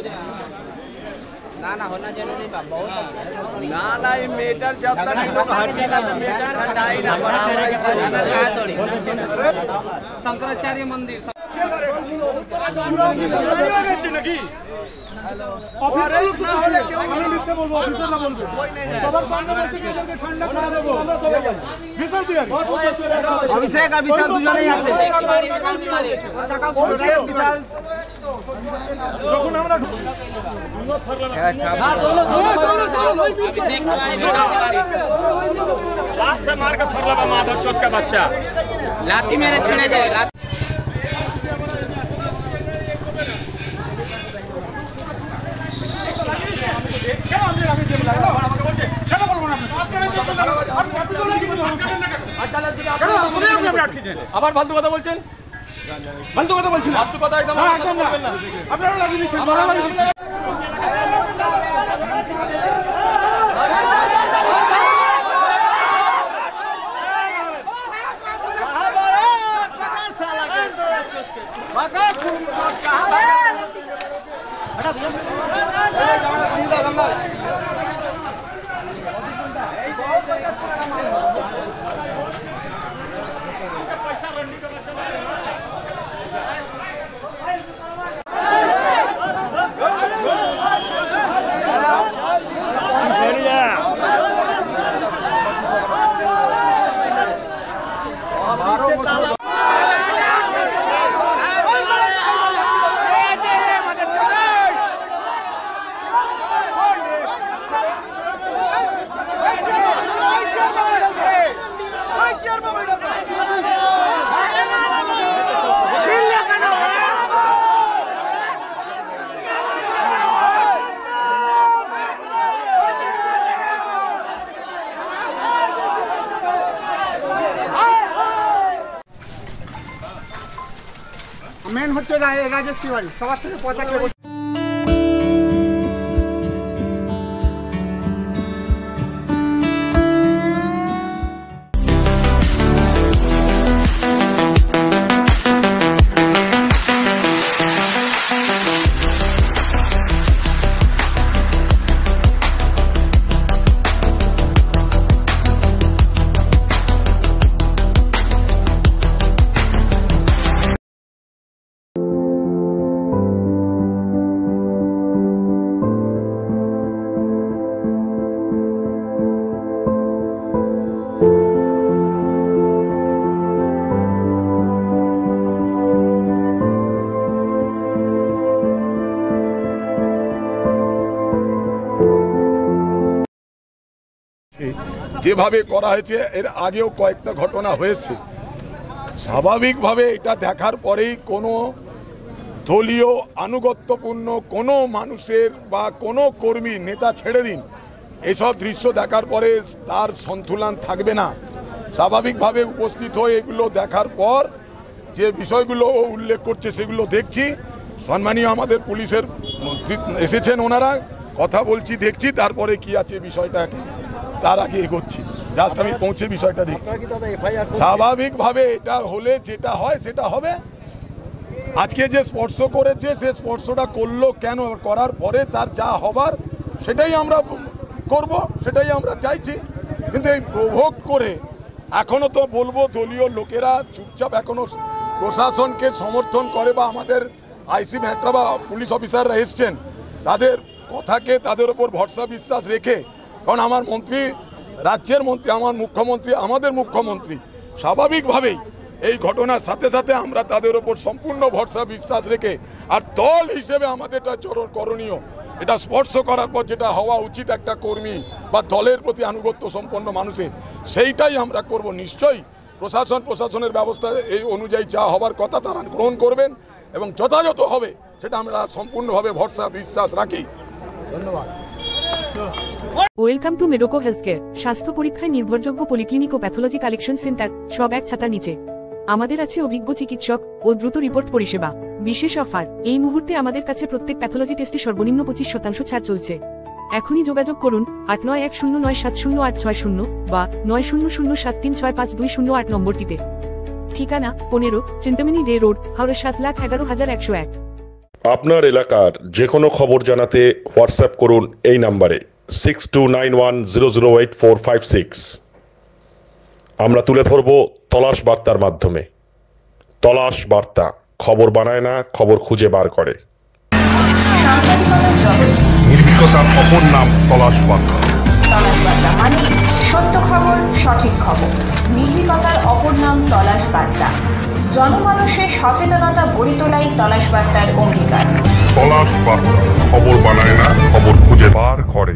ना होना जरूरी बा बहुत ना ये मीटर जब तक लोग हटेगा तो मीटर ठंडा ही ना बराबर शंकराचार्य मंदिर অভিষেক আর বিশাল দুজনেই আছে যখন আমরা से मार के फरला बा माधव चौथ का बच्चा लाती मेरे छिड़े जाए আবার ফালতু কথা বলছেন ফালতু কথা বলছেন ফালতু কথা একদম না আপনারা লাগিয়ে দিচ্ছেন মেন হচ্ছে রাজেশ তিওয়ারি সবার থেকে পতাকা যেভাবে করা হয়েছে এর আগেও কয়েকটা ঘটনা হয়েছে স্বাভাবিকভাবে এটা দেখার পরেই কোনো দলীয় আনুগত্যপূর্ণ কোনো মানুষের বা কোনো কর্মী নেতা ছেড়ে দিন এসব দৃশ্য দেখার পরে তার সন্তুলন থাকবে না স্বাভাবিকভাবে উপস্থিত হয়ে এগুলো দেখার পর যে বিষয়গুলো উল্লেখ করছে সেগুলো দেখছি সম্মানীয় আমাদের পুলিশের এসেছেন ওনারা কথা বলছি দেখছি তারপরে কি আছে বিষয়টাকে তার আগে এগোচ্ছি জাস্ট আমি পৌঁছে বিষয়টা দেখছি স্বাভাবিকভাবে এটা হলে যেটা হয় সেটা হবে আজকে যে স্পর্শ করেছে সে স্পর্শটা করলো কেন করার পরে তার যা হবার সেটাই আমরা করব সেটাই আমরা চাইছি কিন্তু এই প্রভোগ করে এখনো তো বলবো দলীয় লোকেরা চুপচাপ এখনো প্রশাসনকে সমর্থন করে বা আমাদের আইসি ম্যাট্রা বা পুলিশ অফিসাররা এসছেন তাদের কথাকে তাদের উপর ভরসা বিশ্বাস রেখে কারণ আমার মন্ত্রী রাজ্যের মন্ত্রী আমার মুখ্যমন্ত্রী আমাদের মুখ্যমন্ত্রী স্বাভাবিকভাবেই এই ঘটনার সাথে সাথে আমরা তাদের উপর সম্পূর্ণ ভরসা বিশ্বাস রেখে আর দল হিসেবে আমাদের এটা করণীয় এটা স্পর্শ করার পর যেটা হওয়া উচিত একটা কর্মী বা দলের প্রতি আনুগত্য সম্পন্ন মানুষের সেইটাই আমরা করব নিশ্চয়ই প্রশাসনের ব্যবস্থা এই অনুযায়ী যা হবার কথা তারা গ্রহণ করবেন এবং যথাযথ হবে সেটা আমরা সম্পূর্ণভাবে ভরসা বিশ্বাস রাখি ধন্যবাদ ওয়েলকাম টু মেডোকো হেলথকেয়ার স্বাস্থ্য পরীক্ষায় নির্ভরযোগ্য পলিক্লিনিক ও প্যাথোলজি কালেকশন সেন্টার সব এক ছাতার নিচে আমাদের আছে অভিজ্ঞ চিকিৎসক ও দ্রুত রিপোর্ট পরিষেবা বিশেষ অফার এই মুহূর্তে আমাদের কাছে প্রত্যেক প্যাথোলজি টেস্টে সর্বনিম্ন 25% ছাড় চলছে এখনই যোগাযোগ করুন 8910970860 বা 9007365208 নম্বরটিতে ঠিকানা 15 চিন্তামণি ডে রোড হাওড়া 7,11,101 আপনার এলাকার যে কোনো খবর জানাতে হোয়াটসঅ্যাপ করুন এই নাম্বারে 6291008456। আমরা তুলে ধরব তলাশ বার্তার মাধ্যমে। তলাশ বার্তা, খবর বানায় না, খবর খুঁজে বার করে। সাংবাদিকতার জগৎ নির্ভীকতার অপর নাম তলাশ বার্তা। তলাশ বার্তা মানে সত্য খবর, সঠিক খবর। নির্ভীকতার অপর নাম তলাশ বার্তা। জনমানুষের সচেতনতা গড়ে তোলাই তলাশ বার্তার অঙ্গীকার। তলাশ বার্তা, খবর বানায় না, খবর খুঁজে বার করে।